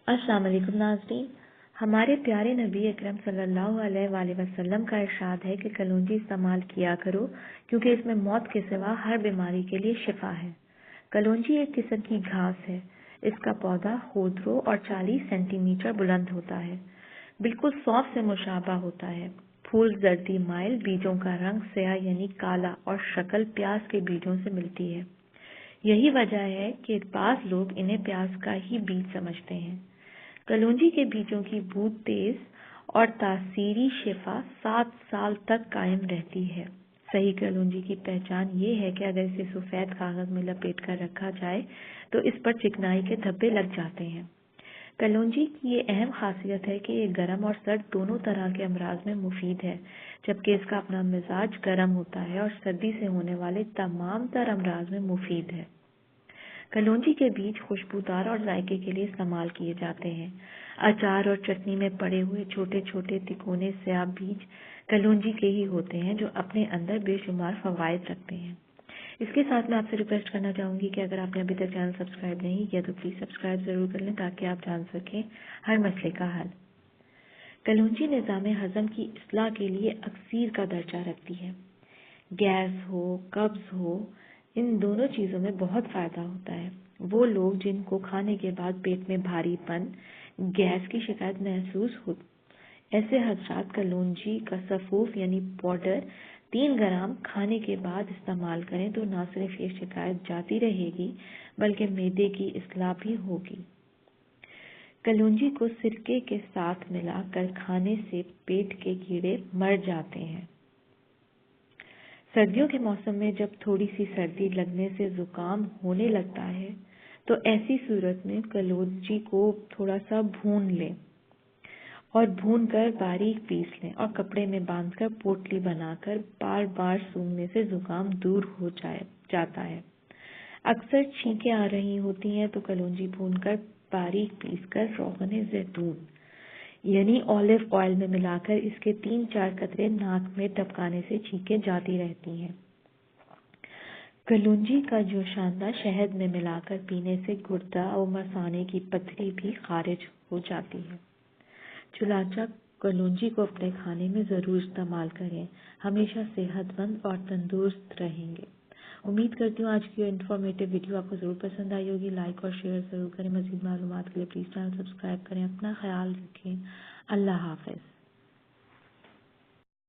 السلام علیکم ناظرین، ہمارے پیارے نبی اکرم صلی اللہ علیہ وآلہ وسلم کا ارشاد ہے کہ کلونجی استعمال کیا کرو کیونکہ اس میں موت کے سوا ہر بیماری کے لیے شفا ہے۔ کلونجی ایک قسم کی گھاس ہے۔ اس کا پودا خودرو اور 40 سینٹی میٹر بلند ہوتا ہے۔ بالکل سونف سے مشابہ ہوتا ہے۔ پھول زردی مائل، بیجوں کا رنگ سیاہ یعنی کالا اور شکل پیاز کے بیجوں سے ملتی ہے۔ یہی وجہ ہے کہ بعض لوگ انہیں پیاز کا ہی بیج سمجھتے ہیں۔ کلونجی کے بیجوں کی بو تیز اور تاثیری شفا 7 سال تک قائم رہتی ہے۔ صحیح کلونجی کی پہچان یہ ہے کہ اگر اسے سفید کاغذ میں لپیٹ کر رکھا جائے تو اس پر چکنائی کے دھبے لگ جاتے ہیں۔ کلونجی کی یہ اہم خاصیت ہے کہ یہ گرم اور سرد دونوں طرح کے امراض میں مفید ہے، جبکہ اس کا اپنا مزاج گرم ہوتا ہے اور سردی سے ہونے والے تمام تر امراض میں مفید ہے۔ کلونجی کے بیج خوشبودار اور ذائقے کے لیے استعمال کیے جاتے ہیں۔ اچار اور چٹنی میں پڑے ہوئے چھوٹے چھوٹے تکونے سیاہ بیج کلونجی کے ہی ہوتے ہیں جو اپنے اندر بے شمار فوائد رکھتے ہیں۔ اس کے ساتھ میں آپ سے ریکویسٹ کرنا چاہوں گی کہ اگر آپ نے ابھی تک چینل سبسکرائب نہیں کیا تو پلیز سبسکرائب ضرور کر لیں تاکہ آپ جان سکیں ہر مسئلے کا حل۔ کلونجی نظام ہضم کی اصلاح کے لیے اکسیر کا درجہ رکھتی ہے۔ گیس ہو، قبض ہو، ان دونوں چیزوں میں بہت فائدہ ہوتا ہے۔ وہ لوگ جن کو کھانے کے بعد پیٹ میں بھاری پن، گیس کی شکایت محسوس ہو، ایسے حضرات کلونجی کا سفوف یعنی پاؤڈر 3 گرام کھانے کے بعد استعمال کریں تو نہ صرف یہ شکایت جاتی رہے گی بلکہ معدے کی اصلاح بھی ہوگی۔ کلونجی کو سرکے کے ساتھ ملا کر کھانے سے پیٹ کے کیڑے مر جاتے ہیں۔ سردیوں کے موسم میں جب تھوڑی سی سردی لگنے سے زکام ہونے لگتا ہے تو ایسی صورت میں کلونجی کو تھوڑا سا بھون لیں اور بھون کر باریک پیس لیں اور کپڑے میں باندھ کر پوٹلی بنا کر بار بار سونگھنے سے زکام دور ہو جاتا ہے۔ اکثر چھینکیں آ رہی ہوتی ہیں تو کلونجی بھون کر باریک پیس کر روغن زیتون یعنی اولیو آئل میں ملا کر اس کے 3-4 قطرے ناک میں ٹپکانے سے چھینکیں جاتی رہتی ہیں۔ کلونجی کا جوشاندہ شہد میں ملا کر پینے سے گردہ اور مثانے کی پتھری بھی خارج ہو جاتی ہے۔ چنانچہ کلونجی کو اپنے کھانے میں ضرور استعمال کریں، ہمیشہ صحت مند اور تندرست رہیں گے۔ امید کرتی ہوں آج کی انفارمیٹیو ویڈیو آپ کو ضرور پسند آئی ہوگی۔ لائک اور شیئر ضرور کریں۔ مزید معلومات کے لیے پلیز چینل سبسکرائب کریں۔ اپنا خیال رکھیں۔ اللہ حافظ۔